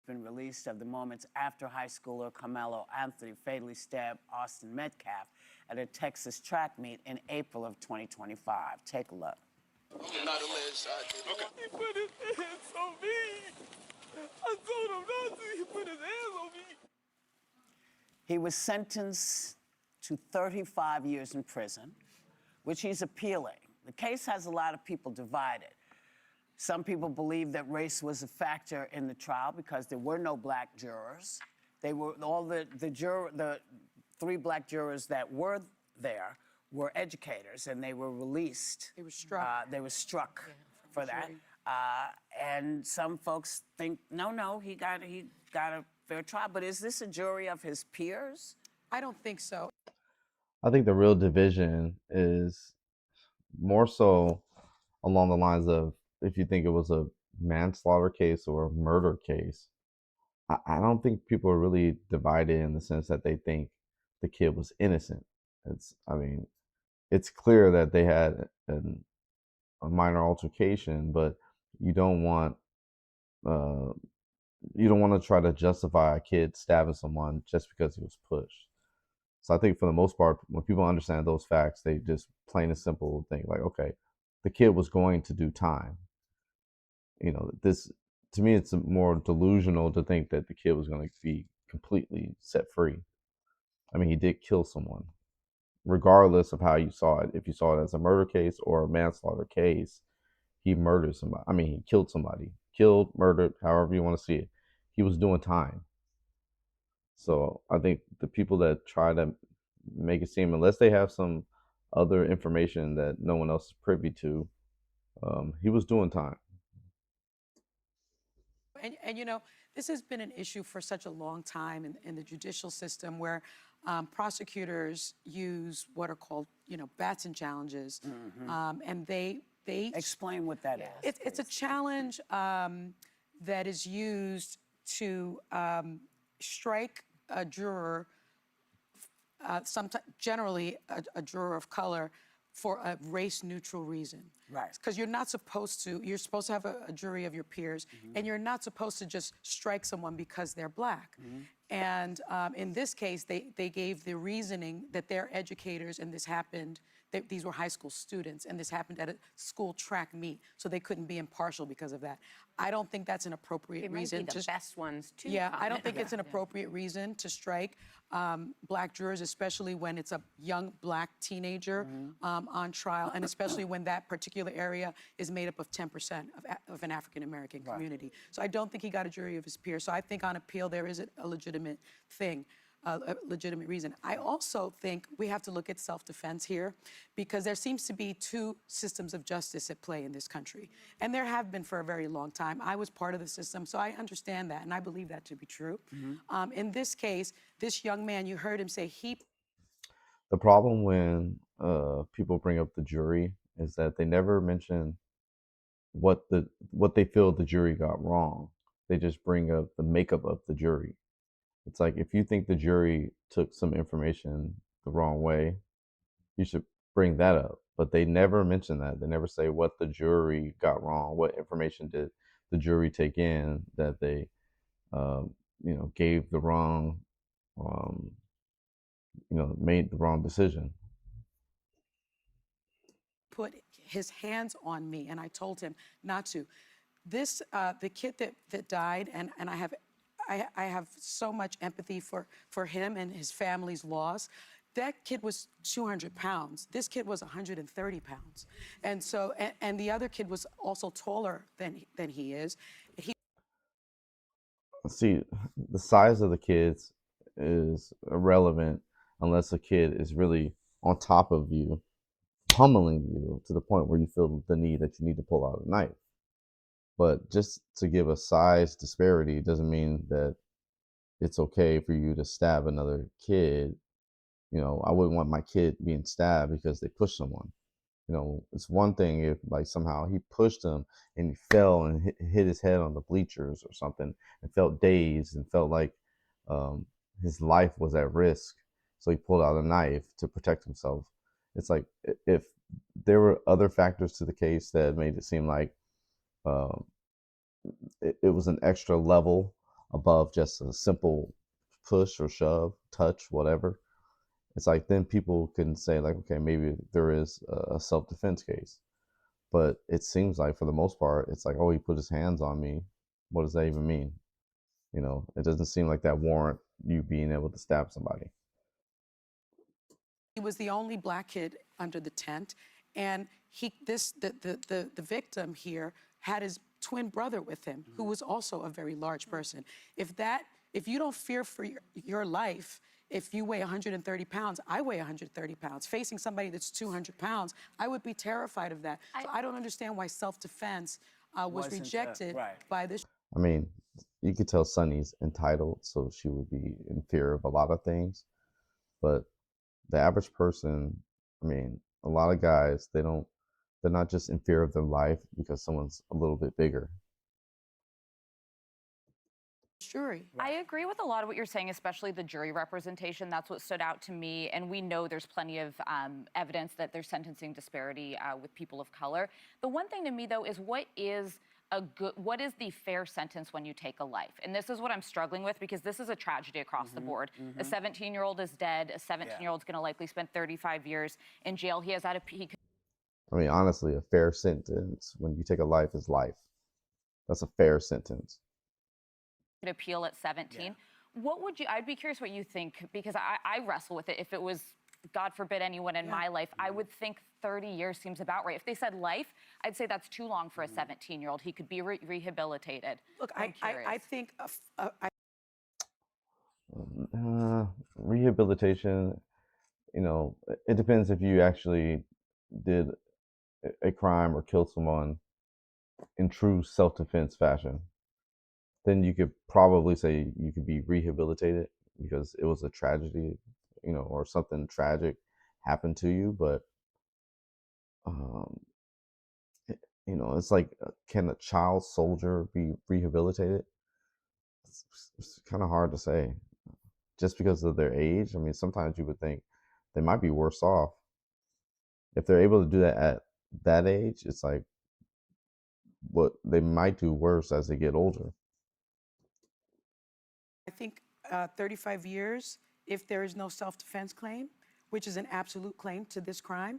Been released of the moments after high schooler Karmelo Anthony fatally stabbed Austin Metcalf at a Texas track meet in April of 2025. Take a look. Okay. He put his hands on me. I told him not to. He put his hands on me. He was sentenced to 35 years in prison, which he's appealing. The case has a lot of people divided. Some people believe that race was a factor in the trial because there were no black jurors. They were all the three black jurors that were there were educators, and they were released. They were struck. They were struck for that. And some folks think, no, he got a fair trial. But is this a jury of his peers? I don't think so. I think the real division is more so along the lines of if you think it was a manslaughter case or a murder case. I don't think people are really divided in the sense that they think the kid was innocent. It's clear that they had a minor altercation, but you don't want to try to justify a kid stabbing someone just because he was pushed. So I think for the most part, when people understand those facts, they just plain and simple think like, okay, the kid was going to do time. This, to me, it's more delusional to think that the kid was going to be completely set free. I mean, he did kill someone, regardless of how you saw it. If you saw it as a murder case or a manslaughter case, he murdered somebody. I mean, he killed somebody. Killed, murdered, however you want to see it. He was doing time. So I think the people that try to make it seem, unless they have some other information that no one else is privy to, he was doing time. And this has been an issue for such a long time in the judicial system where prosecutors use what are called, Batson challenges. And they Explain what that is. It's a challenge that is used to strike a juror, generally a juror of color, for a race-neutral reason. Right. Because you're supposed to have a jury of your peers, and you're not supposed to just strike someone because they're black. And in this case, they gave the reasoning that they're educators, and this happened, these were high school students, and this happened at a school track meet, so they couldn't be impartial because of that. I don't think that's an appropriate reason. They might be the best ones, too. Yeah, I don't think it's an appropriate reason to strike black jurors, especially when it's a young black teenager on trial, and especially when that particular area is made up of 10% of an African-American community. So I don't think he got a jury of his peers. So I think on appeal, there is a legitimate thing. A legitimate reason. I also think we have to look at self-defense here because there seems to be two systems of justice at play in this country. And there have been for a very long time. I was part of the system, so I understand that, and I believe that to be true. In this case, this young man, you heard him say The problem when people bring up the jury is that they never mention what they feel the jury got wrong. They just bring up the makeup of the jury. It's like if you think the jury took some information the wrong way, you should bring that up. But they never mention that. They never say what the jury got wrong. What information did the jury take in that they, gave the wrong, made the wrong decision. put his hands on me, and I told him not to. This, the kid that died, and I have so much empathy for him and his family's loss. That kid was 200 pounds. This kid was 130 pounds. And so, and the other kid was also taller than he is. See, the size of the kids is irrelevant unless the kid is really on top of you, pummeling you to the point where you feel the need that you need to pull out a knife. But just to give a size disparity doesn't mean that it's okay for you to stab another kid. I wouldn't want my kid being stabbed because they pushed someone. It's one thing if like somehow he pushed him and he fell and hit his head on the bleachers or something and felt dazed and felt like his life was at risk. So he pulled out a knife to protect himself. It's like if there were other factors to the case that made it seem like it was an extra level above just a simple push or shove, touch, whatever, it's like then people can say like, okay, maybe there is a self-defense case. But it seems like for the most part, it's like, oh, he put his hands on me. What does that even mean? You know, it doesn't seem like that warrant you being able to stab somebody. He was the only black kid under the tent, and the victim here had his twin brother with him, who was also a very large person. If you don't fear for your life, if you weigh 130 pounds, I weigh 130 pounds. Facing somebody that's 200 pounds, I would be terrified of that. So I don't understand why self-defense was rejected by this. I mean, you could tell Sunny's entitled, so she would be in fear of a lot of things. But the average person, I mean, a lot of guys, they're not just in fear of their life because someone's a little bit bigger. Jury. I agree with a lot of what you're saying, especially the jury representation. That's what stood out to me. And we know there's plenty of evidence that there's sentencing disparity with people of color. The one thing to me, though, is what is the fair sentence when you take a life? And this is what I'm struggling with, because this is a tragedy across the board. A 17-year-old is dead. A 17-year-old's going to likely spend 35 years in jail. He has had I mean, honestly, a fair sentence when you take a life is life. That's a fair sentence. Appeal at 17. What would you, I'd be curious what you think, because I wrestle with it. If it was, God forbid, anyone in my life, I would think 30 years seems about right. If they said life, I'd say that's too long for a 17-year-old. He could be rehabilitated. Look, I think Rehabilitation, you know, it depends if you actually did a crime or killed someone in true self-defense fashion. Then you could probably say you could be rehabilitated because it was a tragedy, you know, or something tragic happened to you. But, you know, it's like, can a child soldier be rehabilitated? It's kind of hard to say just because of their age. I mean, sometimes you would think they might be worse off. If they're able to do that at that age, it's like what they might do worse as they get older. I think 35 years, if there is no self-defense claim, which is an absolute claim to this crime,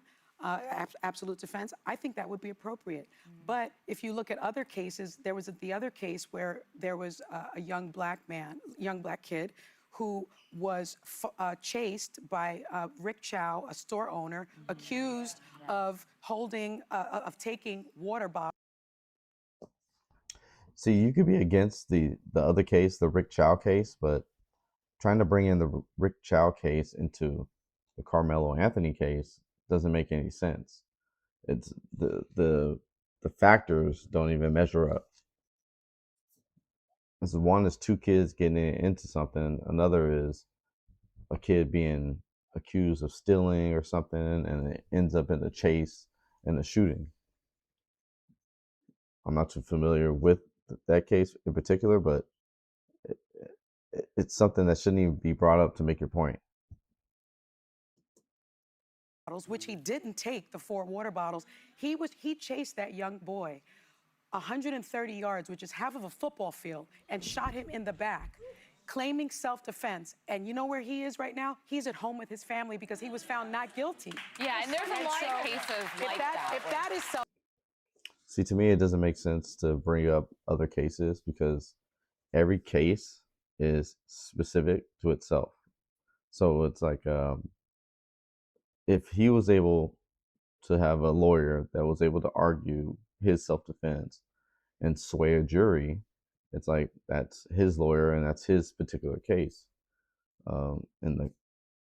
absolute defense, I think that would be appropriate. But if you look at other cases, there was the other case where there was a young black kid, who was chased by Rick Chow, a store owner, accused of taking water bottles. See, you could be against the other case, the Rick Chow case, but trying to bring in the Rick Chow case into the Karmelo Anthony case doesn't make any sense. It's the factors don't even measure up. This one is two kids getting into something. Another is a kid being accused of stealing or something, and it ends up in a chase and a shooting. I'm not too familiar with that case in particular, but it's something that shouldn't even be brought up to make your point. Which he didn't take, the 4 water bottles. He chased that young boy 130 yards, which is half of a football field, and shot him in the back, claiming self-defense. And you know where he is right now? He's at home with his family because he was found not guilty. Yeah, and there's a lot of cases like that. If that is self. See, to me, it doesn't make sense to bring up other cases because every case is specific to itself. So it's like, if he was able to have a lawyer that was able to argue his self-defense and sway a jury, it's like that's his lawyer and that's his particular case. In the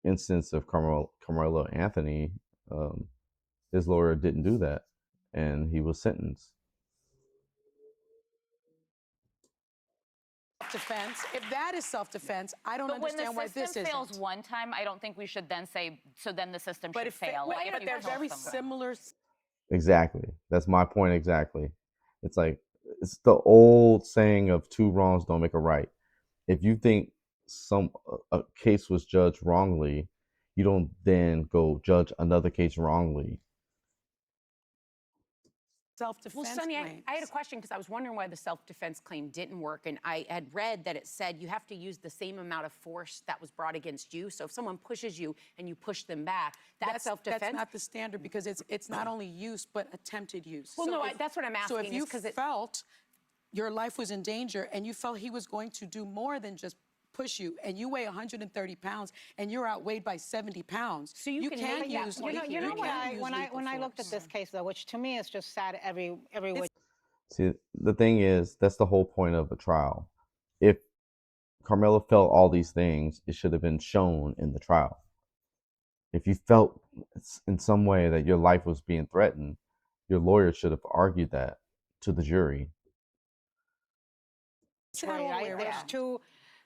instance of Karmelo Anthony, his lawyer didn't do that, and he was sentenced. Defense. If that is self-defense, I don't understand why this isn't. But when the system fails one time, I don't think we should then say, so then the system should fail. But they're very similar. Exactly. That's my point exactly. It's like, it's the old saying of 2 wrongs don't make a right. If you think a case was judged wrongly, you don't then go judge another case wrongly. self-defense Well, Sonny, claims. I had a question because I was wondering why the self-defense claim didn't work, and I had read that it said you have to use the same amount of force that was brought against you. So if someone pushes you and you push them back, that's self-defense. That's not the standard because it's not only use but attempted use. Well, no, that's what I'm asking. So if you 'cause felt your life was in danger and you felt he was going to do more than just push you, and you weigh 130 pounds and you're outweighed by 70 pounds, So you can can make that use point. You know you what? can use When lethal I looked at force. this case, though, which to me is just sad every way. See, the thing is, that's the whole point of a trial. If Karmelo felt all these things, it should have been shown in the trial. If you felt in some way that your life was being threatened, your lawyer should have argued that to the jury. Right? There's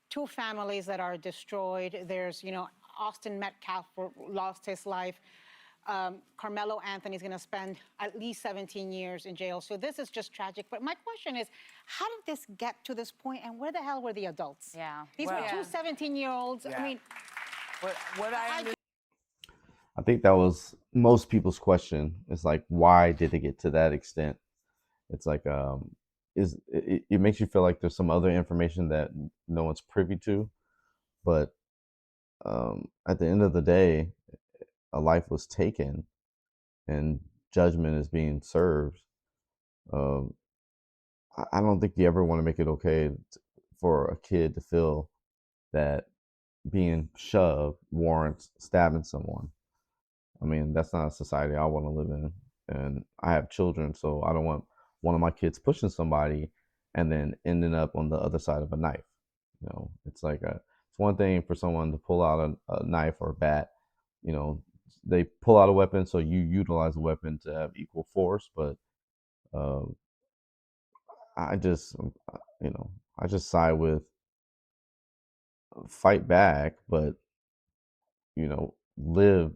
two families that are destroyed. There's, Austin Metcalf lost his life. Karmelo Anthony is going to spend at least 17 years in jail. So this is just tragic. But my question is, how did this get to this point, and where the hell were the adults? Yeah. These were two 17-year-olds. Yeah. I mean, What I understand. I think that was most people's question. It's like, why did it get to that extent? It's like, it makes you feel like there's some other information that no one's privy to, but at the end of the day, a life was taken, and judgment is being served. Um, I don't think you ever want to make it okay for a kid to feel that being shoved warrants stabbing someone. I mean, that's not a society I want to live in. And I have children, so I don't want one of my kids pushing somebody and then ending up on the other side of a knife. It's like it's one thing for someone to pull out a knife or a bat. They pull out a weapon, so you utilize a weapon to have equal force. But I just, I just side with fight back, but live,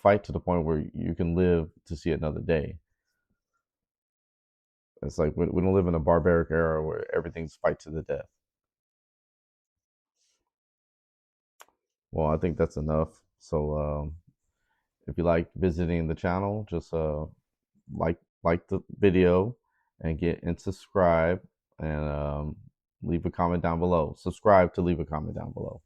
fight to the point where you can live to see another day. It's like we don't live in a barbaric era where everything's fight to the death. Well, I think that's enough. So if you like visiting the channel, just like the video and subscribe, and leave a comment down below. Subscribe to leave a comment down below.